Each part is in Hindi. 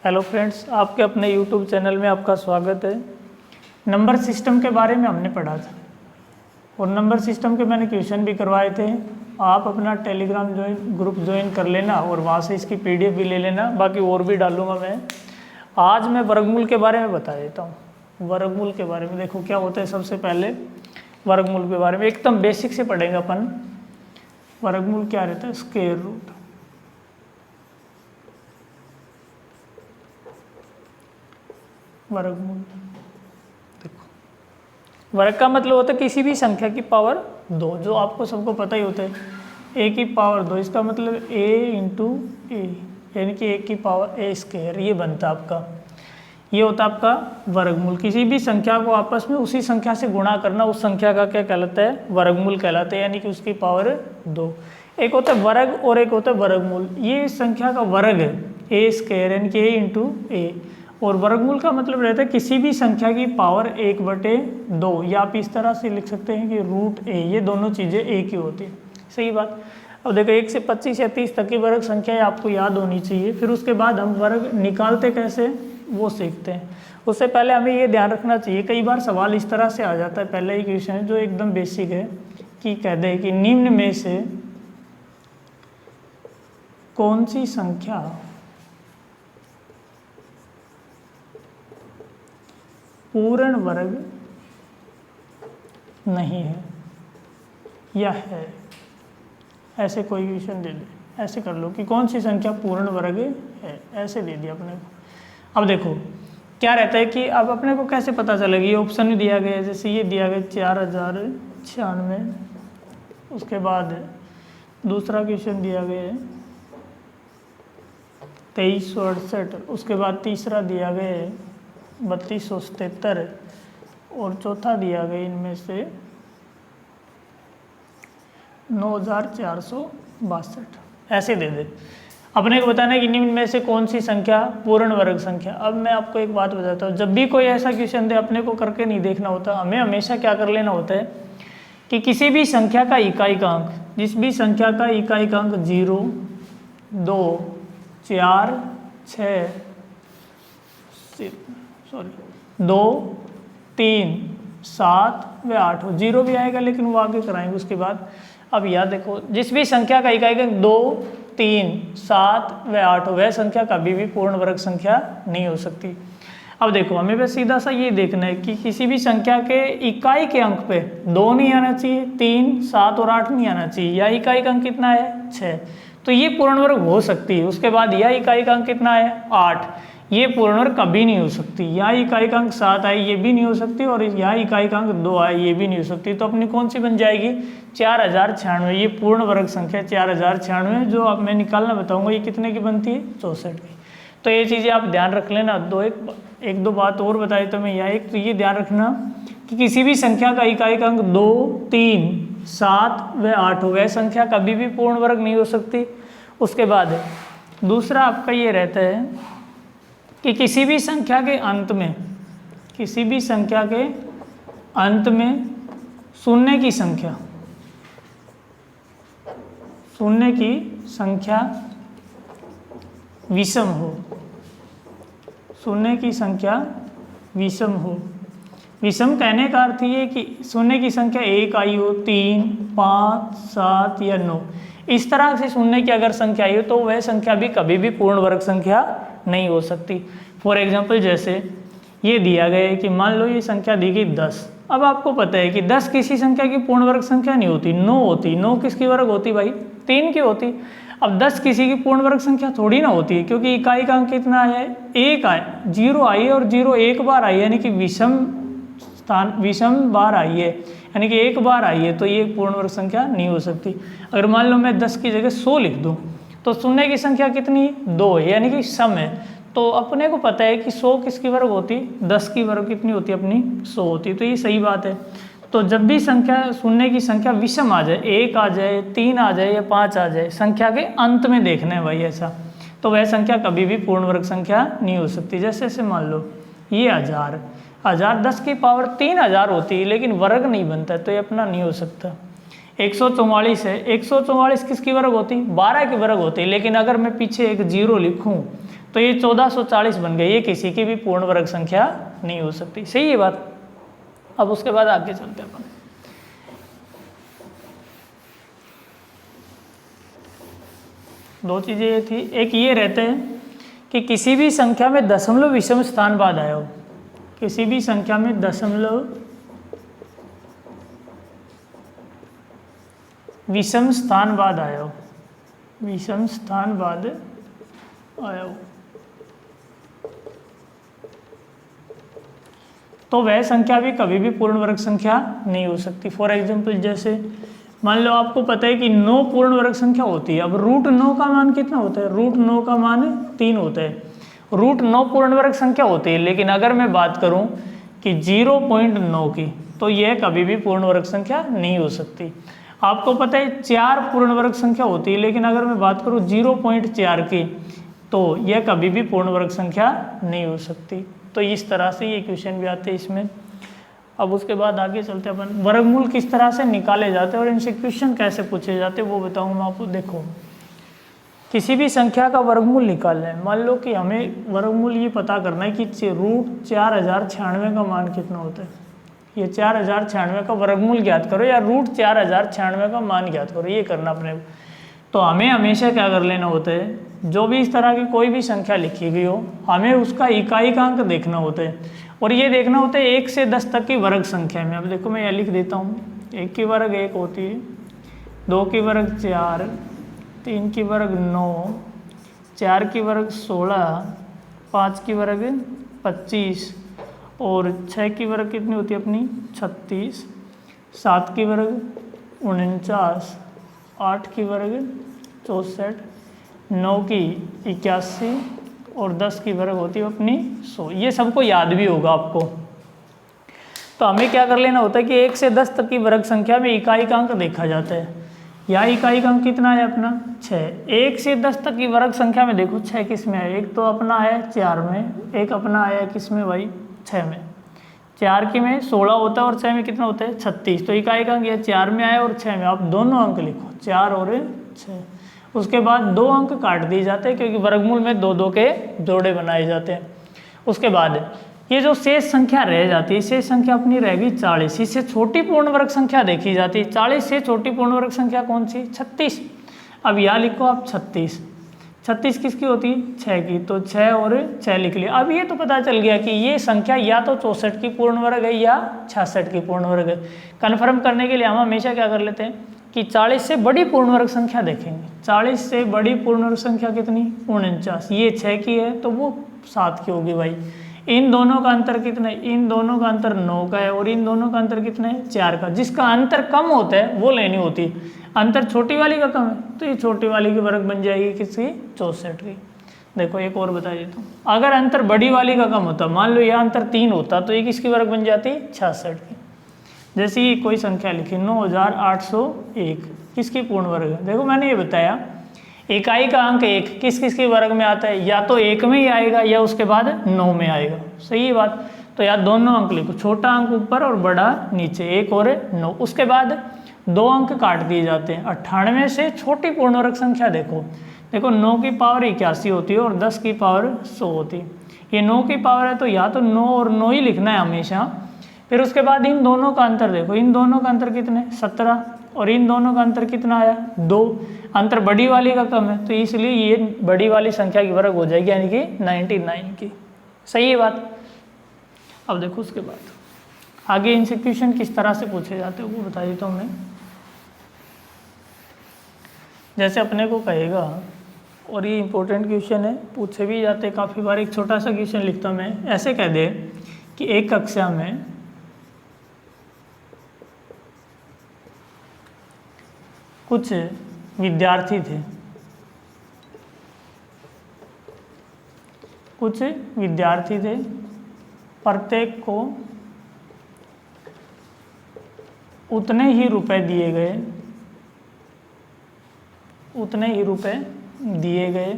हेलो फ्रेंड्स, आपके अपने यूट्यूब चैनल में आपका स्वागत है। नंबर सिस्टम के बारे में हमने पढ़ा था और नंबर सिस्टम के मैंने क्वेश्चन भी करवाए थे। आप अपना टेलीग्राम ग्रुप ज्वाइन कर लेना और वहाँ से इसकी पीडीएफ भी ले लेना, बाकी और भी डालूंगा मैं। आज मैं वर्गमूल के बारे में बता देता हूँ। वर्गमूल के बारे में देखो क्या होता है। सबसे पहले वर्गमूल के बारे में एकदम बेसिक से पढ़ेंगे अपन। वर्गमूल क्या रहता है? Square root. वर्गमूल देखो, वर्ग का मतलब होता है किसी भी संख्या की पावर 2, जो आपको सबको पता ही होता है। ए की पावर 2, इसका मतलब ए इंटू ए, यानी कि ए की पावर ए स्क्वायर, ये बनता है आपका। ये होता है आपका वर्गमूल। किसी भी संख्या को आपस में उसी संख्या से गुणा करना, उस संख्या का क्या कहलाता है? वर्गमूल कहलाता है, यानी कि उसकी पावर 2। एक होता है वर्ग और एक होता है वर्गमूल। ये इस संख्या का वर्ग है, ए स्क्वायर, यानी कि ए इंटू ए। और वर्गमूल का मतलब रहता है किसी भी संख्या की पावर 1/2, या आप इस तरह से लिख सकते हैं कि रूट ए। ये दोनों चीज़ें एक ही होती है। सही बात। अब देखो 1 से 25 या 30 तक की वर्ग संख्याएं आपको याद होनी चाहिए। फिर उसके बाद हम वर्ग निकालते कैसे वो सीखते हैं। उससे पहले हमें ये ध्यान रखना चाहिए, कई बार सवाल इस तरह से आ जाता है। पहले ही क्वेश्चन है जो एकदम बेसिक है कि कह दे कि निम्न में से कौन सी संख्या पूर्ण वर्ग नहीं है या है। ऐसे कोई क्वेश्चन दे दे, ऐसे कर लो कि कौन सी संख्या पूर्ण वर्ग है, ऐसे दे दिया अपने को। अब देखो क्या रहता है कि अब अपने को कैसे पता चलेगा। ये ऑप्शन भी दिया गया है, जैसे ये दिया गया 4096। उसके बाद दूसरा क्वेश्चन दिया गया है 2368। उसके बाद तीसरा दिया गया है 3277 और चौथा दिया गया इनमें से 9462। ऐसे दे दे। अपने को बताना है कि निम्न में से कौन सी संख्या पूर्ण वर्ग संख्या। अब मैं आपको एक बात बताता हूँ, जब भी कोई ऐसा क्वेश्चन दे अपने को करके नहीं देखना होता। हमें हमेशा क्या कर लेना होता है कि किसी भी संख्या का इकाइकांक, जिस भी संख्या का इकाइकांक 0, 2, 4, 6, 2, 3, 7 व 8 हो। 0 भी आएगा लेकिन वो आगे कराएंगे उसके बाद। अब याद देखो, जिस भी संख्या का इकाइकांक 2, 3, 7 व 8 हो, वह संख्या कभी भी पूर्ण वर्ग संख्या नहीं हो सकती। अब देखो हमें बस सीधा सा ये देखना है कि किसी भी संख्या के इकाई के अंक पे 2 नहीं आना चाहिए, 3, 7 और 8 नहीं आना चाहिए। या इकाई का अंक कितना है? 6, तो ये पूर्ण वर्ग हो सकती है। उसके बाद यह इकाई का अंक कितना है? 8, ये पूर्ण वर्ग कभी नहीं हो सकती। यहाँ इकाई का अंक 7 आए, ये भी नहीं हो सकती। और यहाँ इकाई का अंक 2 आए, ये भी नहीं हो सकती। तो अपनी कौन सी बन जाएगी? 4096। ये पूर्ण वर्ग संख्या 4096, जो अब मैं निकालना बताऊंगा ये कितने की बनती है? 64 की। तो ये चीज़ें आप ध्यान रख लेना। एक दो बात और बताई तो मैं यहाँ, एक तो ये ध्यान रखना कि किसी भी संख्या का इकाई का अंक 2, 3, 7 व 8 हो, वह संख्या कभी भी पूर्ण वर्ग नहीं हो सकती। उसके बाद दूसरा आपका ये रहता है कि किसी भी संख्या के अंत में, किसी भी संख्या के अंत में शून्य की संख्या, शून्य की संख्या विषम हो। शून्य की संख्या विषम हो। विषम कहने का अर्थ ये कि शून्य की संख्या 1 आई हो, 3, 5, 7 या 9, इस तरह से शून्य की अगर संख्या आई हो तो वह संख्या भी कभी भी पूर्ण वर्ग संख्या नहीं हो सकती। फॉर एग्जाम्पल जैसे ये दिया गया है कि मान लो ये संख्या दी गई 10। अब आपको पता है कि 10 किसी संख्या की पूर्ण वर्ग संख्या नहीं होती, 9 होती। 9 किसकी वर्ग होती भाई? 3 की होती। अब 10 किसी की पूर्ण वर्ग संख्या थोड़ी ना होती है, क्योंकि इकाई का अंक कितना है? 1 आए, 0 आई और 0 एक बार आई, यानी कि विषम बार आई है, यानी कि एक बार आई है, तो ये पूर्ण वर्ग संख्या नहीं हो सकती। अगर मान लो मैं 10 की जगह 100 लिख दूं तो शून्य की संख्या कितनी? 2 है, यानी कि सम है। तो अपने को पता है कि 100 किसकी वर्ग होती? 10 की वर्ग कितनी होती है अपनी? 100 होती है। तो ये सही बात है। तो जब भी संख्या शून्य की संख्या विषम आ जाए, 1 आ जाए, 3 आ जाए या 5 आ जाए, संख्या के अंत में देखना है भाई ऐसा, तो वह संख्या कभी भी पूर्ण वर्ग संख्या नहीं हो सकती। जैसे ऐसे मान लो ये 1000, 1000 10 की पावर 3000 होती है, लेकिन वर्ग नहीं बनता, तो ये अपना नहीं हो सकता। 144 है, 144 किसकी वर्ग होती? 12 की वर्ग होती। लेकिन अगर मैं पीछे एक जीरो लिखूं तो ये 1440 बन गई। ये किसी की भी पूर्ण वर्ग संख्या नहीं हो सकती। सही है बात। अब उसके बाद आगे चलते हैं अपन। दो चीजें ये थी, एक ये रहते हैं कि किसी भी संख्या में दशमलव विषम स्थान बाद आया हो, किसी भी संख्या में दशमलव विषम स्थान बाद आया हो, विषम स्थान बाद आया हो, तो वह संख्या भी कभी भी पूर्ण वर्ग संख्या नहीं हो सकती। फॉर एग्जाम्पल जैसे मान लो आपको पता है कि 9 पूर्ण वर्ग संख्या होती है। अब रूट 9 का मान कितना होता है? रूट 9 का मान 3 होता है। रूट 9 पूर्ण वर्ग संख्या होती है। लेकिन अगर मैं बात करूं कि 0.9 की, तो यह कभी भी पूर्ण वर्ग संख्या नहीं हो सकती। आपको पता है 4 पूर्ण वर्ग संख्या होती है। लेकिन अगर मैं बात करूं 0.4 की, तो यह कभी भी पूर्ण वर्ग संख्या नहीं हो सकती। तो इस तरह से ये क्वेश्चन भी आते हैं इसमें। अब उसके बाद आगे चलते हैं अपन, वर्गमूल किस तरह से निकाले जाते हैं और इनसे क्वेश्चन कैसे पूछे जाते हैं वो बताऊंगा मैं आपको। देखो, किसी भी संख्या का वर्गमूल निकालना है। मान लो कि हमें वर्गमूल ये पता करना है कि रूट 4096 का मान कितना होता है। ये 4096 का वर्गमूल ज्ञात करो या रूट 4096 का मान ज्ञात करो, ये करना अपने को। तो हमें हमेशा क्या कर लेना होता है, जो भी इस तरह की कोई भी संख्या लिखी गई हो, हमें उसका इकाई का अंक देखना होता है। और ये देखना होता है 1 से 10 तक की वर्ग संख्या में। अब देखो मैं यह लिख देता हूँ, 1 की वर्ग 1 होती है, 2 की वर्ग 4, 3 की वर्ग 9, 4 की वर्ग 16, 5 की वर्ग 25 और 6 की वर्ग कितनी होती है अपनी 36, 7 की वर्ग 49, 8 की वर्ग 64, 9 की 81 और 10 की वर्ग होती है अपनी 100। ये सबको याद भी होगा आपको। तो हमें क्या कर लेना होता है कि 1 से 10 तक की वर्ग संख्या में इकाई का अंक देखा जाता है। यहाँ इकाई का अंक कितना है अपना 6। 1 से 10 तक की वर्ग संख्या में देखो 6 किस में है? एक तो अपना है 4 में, एक अपना आया किस में भाई 6 में। 4 की में 16 होता है और 6 में कितना होता है 36। तो इकाई का अंक यह 4 में आया और 6 में। आप दोनों अंक लिखो 4 और 6। उसके बाद 2 अंक काट दिए जाते हैं क्योंकि वर्गमूल में 2-2 के जोड़े बनाए जाते हैं। उसके बाद ये जो शेष संख्या रह जाती है, शेष संख्या अपनी रहेगी 40। इससे छोटी पूर्ण वर्ग संख्या देखी जाती है। 40 से छोटी पूर्ण वर्ग संख्या कौन सी? 36। अब यहाँ लिखो आप 36। 36 किसकी होती है? 6 की। तो 6 और 6 लिख लिया। अब ये तो पता चल गया कि ये संख्या या तो 64 की पूर्ण वर्ग है या 66 की पूर्ण वर्ग है। कन्फर्म करने के लिए हम हमेशा क्या कर लेते हैं कि 40 से बड़ी पूर्ण वर्ग संख्या देखेंगे। 40 से बड़ी पूर्ण वर्ग संख्या कितनी? 49। ये 6 की है तो वो 7 की होगी भाई। इन दोनों का अंतर कितना है? इन दोनों का अंतर 9 का है और इन दोनों का अंतर कितना है? 4 का। जिसका अंतर कम होता है वो लेनी होती है। अंतर छोटी वाली का कम है तो ये छोटी वाली की वर्ग बन जाएगी किसकी? 64 की। देखो एक और बता देता हूँ, अगर अंतर बड़ी वाली का कम होता, मान लो यह अंतर 3 होता, तो ये किसकी वर्ग बन जाती? 66 की। जैसे ही कोई संख्या लिखी 9801, किसकी पूर्ण वर्ग है? देखो मैंने ये बताया इकाई का अंक 1 किस किस के वर्ग में आता है? या तो 1 में ही आएगा या उसके बाद 9 में आएगा। सही है बात। तो यार दोनों अंक लिखो, छोटा अंक ऊपर और बड़ा नीचे, 1 और 9। उसके बाद 2 अंक काट दिए जाते हैं। 98 से छोटी पूर्ण वर्ग संख्या देखो 9 की पावर 81 होती है और 10 की पावर 100 होती है। ये 9 की पावर है तो या तो 9 और 9 ही लिखना है हमेशा। फिर उसके बाद इन दोनों का अंतर देखो, इन दोनों का अंतर कितने? 17 और इन दोनों का अंतर कितना आया? 2। अंतर बड़ी वाली का कम है तो इसलिए ये बड़ी वाली संख्या की वर्ग हो जाएगी, यानी कि 99 की। सही है बात। अब देखो उसके बाद आगे इनसे क्वेश्चन किस तरह से पूछे जाते हैं वो बता देता हूँ मैं। जैसे अपने को कहेगा, और ये इंपॉर्टेंट क्वेश्चन है, पूछे भी जाते काफ़ी बार। एक छोटा सा क्वेश्चन लिखता हूँ मैं, ऐसे कह दे कि एक कक्षा में कुछ विद्यार्थी थे। कुछ विद्यार्थी थे, प्रत्येक को उतने ही रुपए दिए गए, उतने ही रुपए दिए गए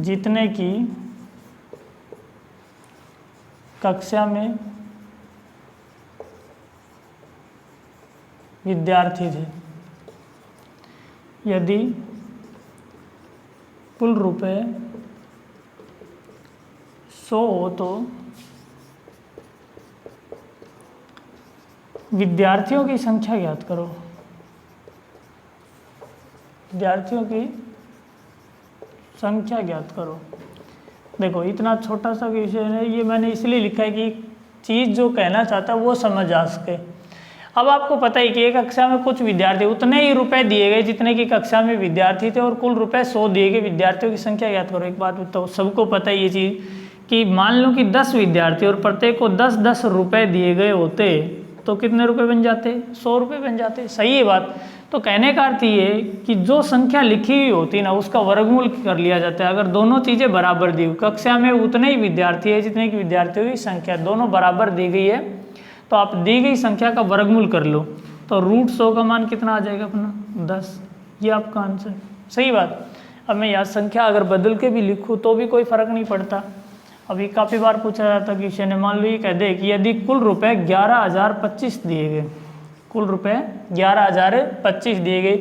जितने की कक्षा में विद्यार्थी थे, यदि कुल रुपए 100 हो तो विद्यार्थियों की संख्या ज्ञात करो। विद्यार्थियों की संख्या ज्ञात करो। देखो इतना छोटा सा क्वेश्चन है, ये मैंने इसलिए लिखा है कि चीज़ जो कहना चाहता है वो समझ आ सके। अब आपको पता है कि एक कक्षा में कुछ विद्यार्थी, उतने ही रुपए दिए गए जितने की कक्षा में विद्यार्थी थे, और कुल रुपए 100 दिए गए, विद्यार्थियों की संख्या ज्ञात करो। एक बात बताओ, सबको पता है ये चीज़ कि मान लो कि 10 विद्यार्थी और प्रत्येक को 10-10 रुपए दिए गए होते तो कितने रुपए बन जाते? 100 रुपये बन जाते। सही है बात। तो कहने का अर्थ ये कि जो संख्या लिखी हुई होती है ना, उसका वर्गमूल कर लिया जाता है। अगर दोनों चीज़ें बराबर दी हुई, कक्षा में उतने ही विद्यार्थी है जितने की विद्यार्थियों की संख्या, दोनों बराबर दी गई है, तो आप दी गई संख्या का वर्गमूल कर लो, तो √100 का मान कितना आ जाएगा अपना? 10। ये आपका आंसर। सही बात। अब मैं यहाँ संख्या अगर बदल के भी लिखूँ तो भी कोई फर्क नहीं पड़ता। अभी काफ़ी बार पूछा जाता क्वेश्चन है, मान लो ये कह दे कि यदि कुल रुपए 11,025 दिए गए, कुल रुपए 11,025 दिए गए,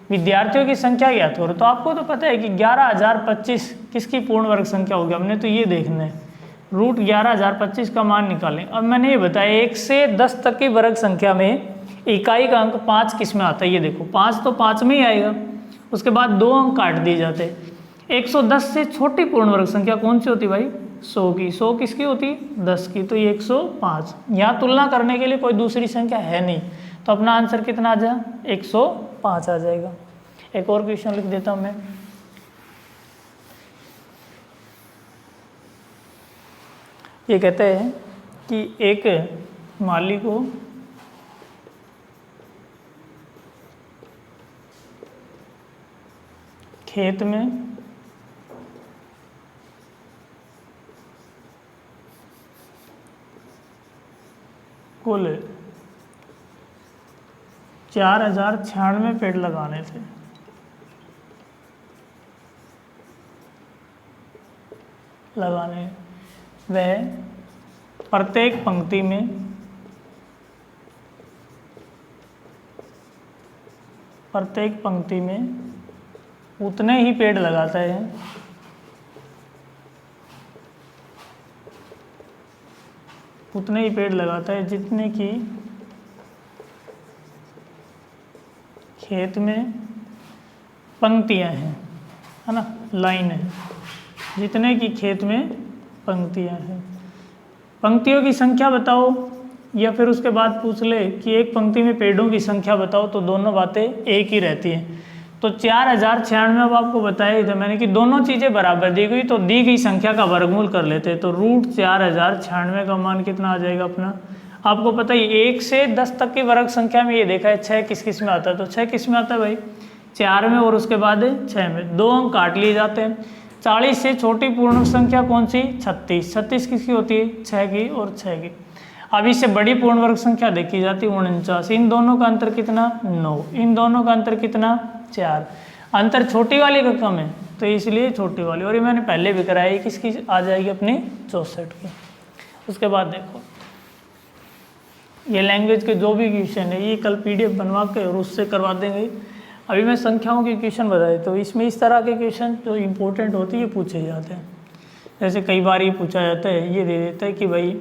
विद्यार्थियों की संख्या ज्ञात करो। तो आपको तो पता है कि 11,025 किसकी पूर्ण वर्ग संख्या होगी, हमने तो ये देखना है। √11,025 का मान निकालें। अब मैंने ये बताया 1 से 10 तक की वर्ग संख्या में इकाई का अंक 5 किस में आता है, ये देखो 5 तो 5 में ही आएगा, उसके बाद 2 अंक काट दिए जाते। 110 से छोटी पूर्ण वर्ग संख्या कौन सी होती भाई? 100 की। 100 किसकी होती? 10 की। तो ये 105। यहाँ तुलना करने के लिए कोई दूसरी संख्या है नहीं, तो अपना आंसर कितना आ जाए? 105 आ जाएगा। एक और क्वेश्चन लिख देता हूँ मैं। ये कहते हैं कि एक माली को खेत में कुल 4,096 पेड़ लगाने थे। वह प्रत्येक पंक्ति में उतने ही पेड़ लगाता है जितने की खेत में पंक्तियां हैं, है ना, लाइन है, जितने की खेत में पंक्तियां हैं। पंक्तियों की संख्या बताओ, या फिर उसके बाद पूछ ले कि एक पंक्ति में पेड़ों की संख्या बताओ, तो दोनों बातें एक ही रहती हैं। तो 4,096 अब आपको बताया था मैंने कि दोनों चीज़ें बराबर दी गई, तो दी गई संख्या का वर्गमूल कर लेते हैं। तो √4,096 का मान कितना आ जाएगा अपना? आपको पता है 1 से 10 तक की वर्ग संख्या में ये देखा है 6 किस में आता है, तो 6 किस में आता है भाई? 4 में, और उसके बाद 6 में। 2 अंक काट लिए जाते हैं। 40 से छोटी पूर्ण संख्या कौन सी? 36। 36 किसकी होती है? 6 की और 6 की। अब इससे बड़ी पूर्ण वर्ग संख्या देखी जाती है 49। इन दोनों का अंतर कितना? 9। इन दोनों का अंतर कितना? 4। अंतर छोटी वाली का कम है, तो इसलिए छोटी वाली। और ये मैंने पहले भी कराई, किसकी आ जाएगी अपनी? 64 की। उसके बाद देखो ये लैंग्वेज के जो भी क्वेश्चन है, ये कल PDF बनवा के और उससे करवा देंगे। अभी मैं संख्याओं के क्वेश्चन बताए, तो इसमें इस तरह के क्वेश्चन जो इम्पोर्टेंट होते हैं ये पूछे जाते हैं। जैसे कई बार ये पूछा जाता है, ये दे देता है कि भाई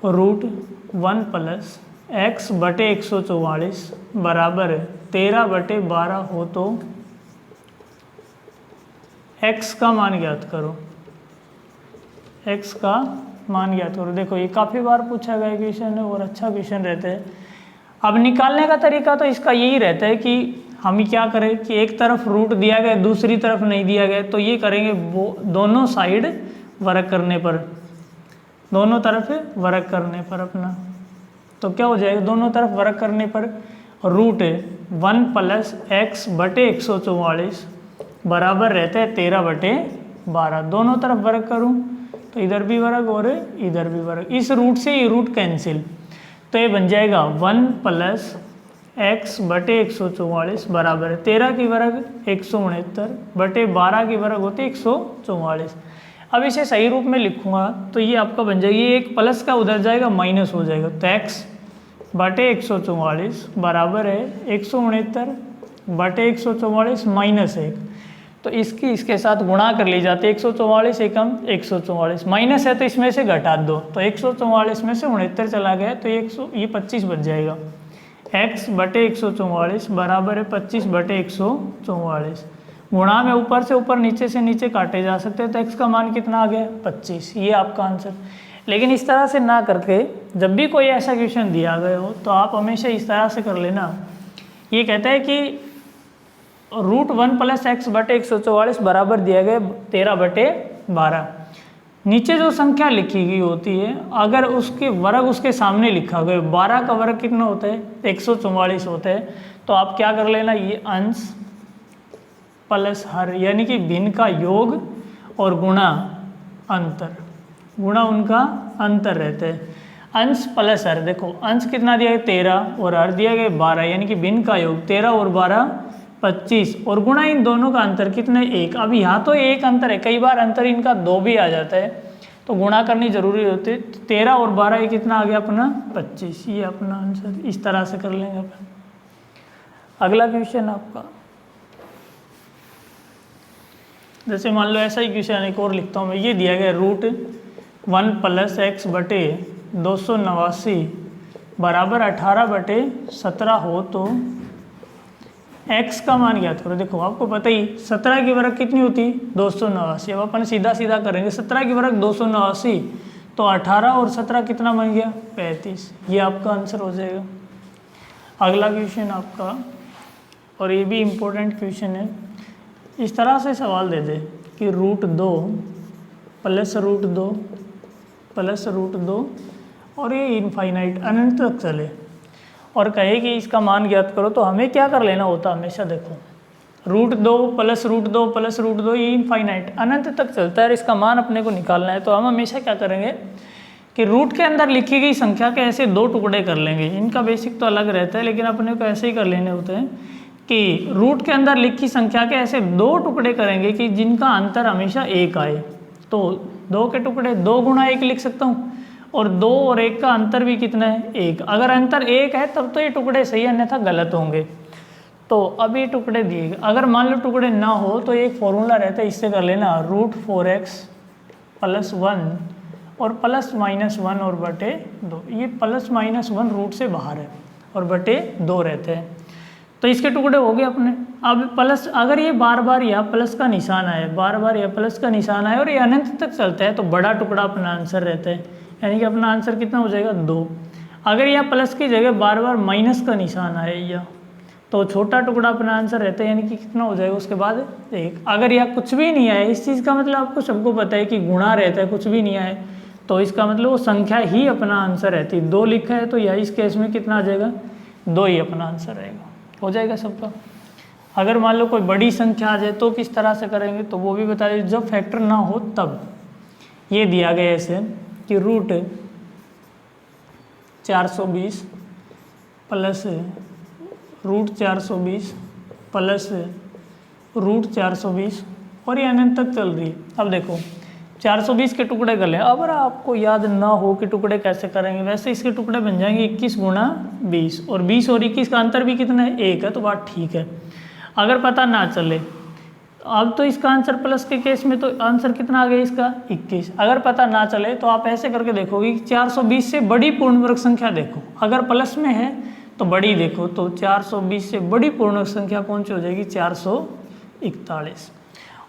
√1 + x/144 बराबर 13/12 हो तो x का मान ज्ञात करो। x का मान ज्ञात करो। देखो ये काफ़ी बार पूछा गया क्वेश्चन है और अच्छा क्वेश्चन रहता है। अब निकालने का तरीका तो इसका यही रहता है कि हम क्या करें कि एक तरफ रूट दिया गया, दूसरी तरफ नहीं दिया गया, तो ये करेंगे वो दोनों साइड वर्ग करने पर, दोनों तरफ वर्ग करने पर अपना, तो क्या हो जाएगा? दोनों तरफ वर्ग करने पर √1 + x/144 बराबर रहता है 13/12। दोनों तरफ वर्ग करूं तो इधर भी वर्ग और इधर भी वर्ग, इस रूट से ये रूट कैंसिल, तो ये बन जाएगा 1 + x/144 बराबर है 13 की वर्ग 169/12 की वर्ग होते 144। अब इसे सही रूप में लिखूंगा तो ये आपका बन जाएगी, एक प्लस का उधर जाएगा माइनस हो जाएगा, तो x बटे 144 बराबर है 169 बटे 144 माइनस 1। तो इसकी इसके साथ गुणा कर ली जाती है, 144 एकम 144 माइनस है तो इसमें से घटा दो, तो 144 में से 69 चला गया तो ये 25 बच जाएगा। x बटे 144 बराबर है 25 बटे 144। गुणा में ऊपर से ऊपर नीचे से नीचे काटे जा सकते हैं, तो x का मान कितना आ गया 25। ये आपका आंसर। लेकिन इस तरह से ना करके जब भी कोई ऐसा क्वेश्चन दिया गया हो तो आप हमेशा इस तरह से कर लेना। ये कहता है कि √1 + x बटे 144 बराबर दिया गया 13 बटे 12। नीचे जो संख्या लिखी गई होती है अगर उसके वर्ग उसके सामने लिखा गया, 12 का वर्ग कितना होता है 144 होता है, तो आप क्या कर लेना, ये अंश प्लस हर यानी कि भिन्न का योग और गुणा अंतर, गुणा उनका अंतर रहता है। अंश प्लस हर, देखो अंश कितना दिया गया 13 और हर दिया गया 12 यानी कि भिन्न का योग 13 और 12 25 और गुणा इन दोनों का अंतर कितना है 1। अब यहाँ तो एक अंतर है, कई बार अंतर इनका 2 भी आ जाता है तो गुणा करनी जरूरी होती है। 13 और 12 ये कितना आ गया अपना 25। ये अपना आंसर इस तरह से कर लेंगे अपन। अगला क्वेश्चन आपका, जैसे मान लो ऐसा ही क्वेश्चन एक और लिखता हूँ मैं। ये दिया गया √1 + x बटे 289 बराबर 18 बटे 17 हो तो x का मान ज्ञात करो। देखो आपको पता ही 17 की वर्ग कितनी होती 289। अब अपन सीधा सीधा करेंगे, 17 की वर्ग 289 तो 18 और 17 कितना बन गया 35। ये आपका आंसर हो जाएगा। अगला क्वेश्चन आपका, और ये भी इम्पोर्टेंट क्वेश्चन है। इस तरह से सवाल दे दे कि √2 + √2 + √2 और ये इनफाइनाइट अनंत तक चले और कहे कि इसका मान ज्ञात करो, तो हमें क्या कर लेना होता है हमेशा, देखो √2 + √2 + √2 ये इनफाइनाइट अनंत तक चलता है और इसका मान अपने को निकालना है। तो हम हमेशा क्या करेंगे कि रूट के अंदर लिखी गई संख्या के ऐसे 2 टुकड़े कर लेंगे। इनका बेसिक तो अलग रहता है लेकिन अपने को ऐसे ही कर लेने होते हैं कि रूट के अंदर लिखी संख्या के ऐसे 2 टुकड़े करेंगे कि जिनका अंतर हमेशा 1 आए। तो 2 के टुकड़े 2 × 1 लिख सकता हूँ और 2 और 1 का अंतर भी कितना है 1। अगर अंतर 1 है तब तो ये टुकड़े सही अन्यथा गलत होंगे। तो अब ये टुकड़े दिए गए, अगर मान लो टुकड़े ना हो तो एक फॉर्मूला रहता है, इससे कर लेना √4x + 1 और +-1 और बटे 2। ये +-1 रूट से बाहर है और बटे 2 रहते हैं, तो इसके टुकड़े हो गए अपने। अब प्लस, अगर ये बार बार यहाँ प्लस का निशान आए, बार बार यहाँ प्लस का निशान आए और ये अनंत तक चलता है तो बड़ा टुकड़ा अपना आंसर रहता है, यानी कि अपना आंसर कितना हो जाएगा 2। अगर यहाँ प्लस की जगह बार बार माइनस का निशान आए या, तो छोटा टुकड़ा अपना आंसर रहता है, यानी कि कितना हो जाएगा उसके बाद 1। अगर यहाँ कुछ भी नहीं आए, इस चीज़ का मतलब आपको सबको पता है कि गुणा रहता है, कुछ भी नहीं आए तो इसका मतलब वो संख्या ही अपना आंसर रहती है। 2 लिखा है तो यह इस केस में कितना आ जाएगा 2 ही अपना आंसर रहेगा। हो जाएगा सबका। अगर मान लो कोई बड़ी संख्या आ जाए तो किस तरह से करेंगे तो वो भी बता दीजिए। जब फैक्टर ना हो तब ये दिया गया ऐसे कि √420 प्लस √420 प्लस √420 और ये अनंत तक चल रही है। अब देखो 420 के टुकड़े कर लें। अगर आपको याद ना हो कि टुकड़े कैसे करेंगे, वैसे इसके टुकड़े बन जाएंगे 21 × 20 और 20 और 21 का अंतर भी कितना है 1 है, तो बात ठीक है। अगर पता ना चले, अब तो इसका आंसर प्लस के केस में तो आंसर कितना आ गया इसका 21। अगर पता ना चले तो आप ऐसे करके देखोगे कि 420 से बड़ी पूर्ण वर्ग संख्या देखो, अगर प्लस में है तो बड़ी देखो, तो 420 से बड़ी पूर्ण वर्ग संख्या कौन सी हो जाएगी 441।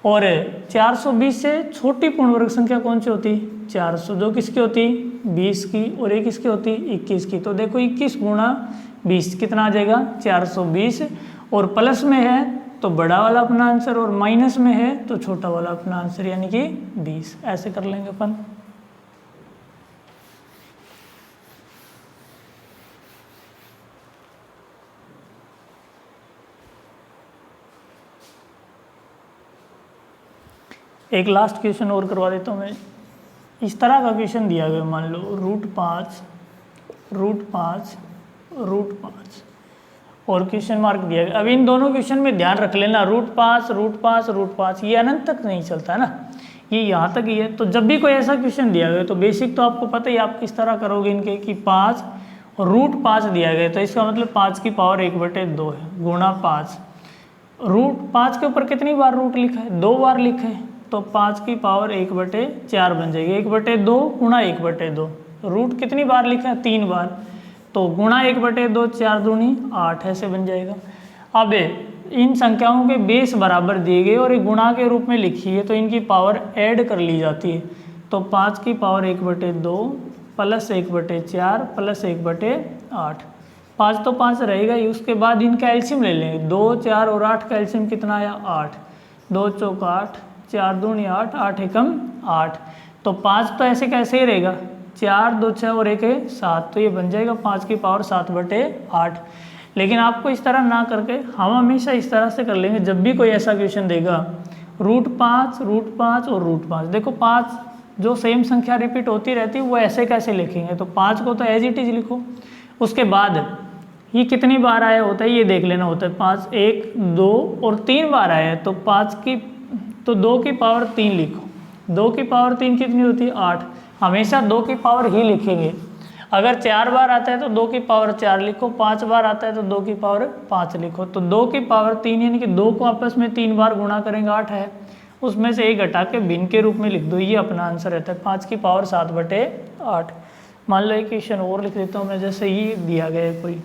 और 420 से छोटी पूर्ण वर्ग संख्या कौन सी होती 400, जो किसकी होती 20 की और एक किसकी होती 21 की। तो देखो 21 × 20 कितना आ जाएगा 420, और प्लस में है तो बड़ा वाला अपना आंसर और माइनस में है तो छोटा वाला अपना आंसर, यानी कि 20। ऐसे कर लेंगे अपन। एक लास्ट क्वेश्चन और करवा देता हूँ मैं। इस तरह का क्वेश्चन दिया गया, मान लो √5 और क्वेश्चन मार्क दिया गया। अब इन दोनों क्वेश्चन में ध्यान रख लेना, √5 ये अनंत तक नहीं चलता है ना, ये यहाँ तक ही है। तो जब भी कोई ऐसा क्वेश्चन दिया गया तो बेसिक तो आपको पता ही, आप किस तरह करोगे इनके कि 5 और रूट 5 दिया गया, तो इसका मतलब 5 की पावर 1/2 है गुणा 5। रूट 5 के ऊपर कितनी बार रूट लिखा है, 2 बार लिखा है, तो 5 की पावर 1/4 बन जाएगी। 1/2 गुणा 1/2, रूट कितनी बार लिखा है, 3 बार, तो गुणा 1/2, 4 दूनी 8, ऐसे बन जाएगा। अब इन संख्याओं के बेस बराबर दिए गए और एक गुणा के रूप में लिखी है, तो इनकी पावर ऐड कर ली जाती है। तो 5 की पावर 1/2 प्लस 1/4 प्लस 1/8, 5 तो 5 रहेगा ही। उसके बाद इनका एलसीएम ले लेंगे, 2, 4 और 8 का एलसीएम कितना आया, 8, 2 चौक 8, 4 दूनी 8, 8 एकम 8, तो 5 तो ऐसे कैसे ही रहेगा, 4, 2, 6 और 1 है 7, तो ये बन जाएगा 5 की पावर 7/8। लेकिन आपको इस तरह ना करके हम हमेशा इस तरह से कर लेंगे, जब भी कोई ऐसा क्वेश्चन देगा √5 और √5, देखो 5 जो सेम संख्या रिपीट होती रहती है वो ऐसे कैसे लिखेंगे, तो 5 को तो एज इट इज लिखो। उसके बाद ये कितनी बार आया होता है ये देख लेना होता है, 5 1 2 और 3 बार आया है, तो 2 की पावर 3 लिखो। 2 की पावर 3 कितनी होती है, 8, हमेशा 2 की पावर ही लिखेंगे। अगर 4 बार आता है तो 2 की पावर 4 लिखो, 5 बार आता है तो 2 की पावर 5 लिखो। तो 2 की पावर 3 यानी कि 2 को आपस में 3 बार गुणा करेंगे 8 है, उसमें से एक घटा के भिन्न के रूप में लिख दो, ये अपना आंसर रहता है 5 की पावर 7/8। मान लो एक क्वेश्चन और लिख देता हूँ मैं, जैसे ये दिया गया है कोई,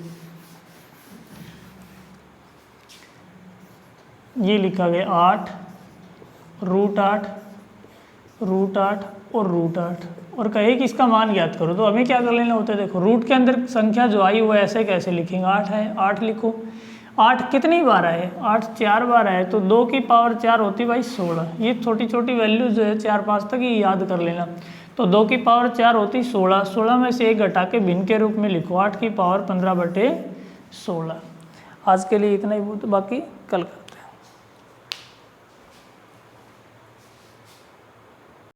ये लिखा गया 8 √8 और √8 और कहे कि इसका मान ज्ञात करो, तो हमें क्या कर लेना होता है, देखो रूट के अंदर संख्या जो आई वो ऐसे कैसे लिखेंगे, 8 है 8 लिखो। 8 कितनी बार आए, 8 4 बार आए, तो 2 की पावर 4 होती भाई 16, ये छोटी छोटी वैल्यू जो है 4 5 तक ही याद कर लेना। तो 2 की पावर 4 होती 16, 16 में से एक घटा के भिन्न के रूप में लिखो, 8 की पावर 15/16। आज के लिए इतना ही बहुत, बाकी कल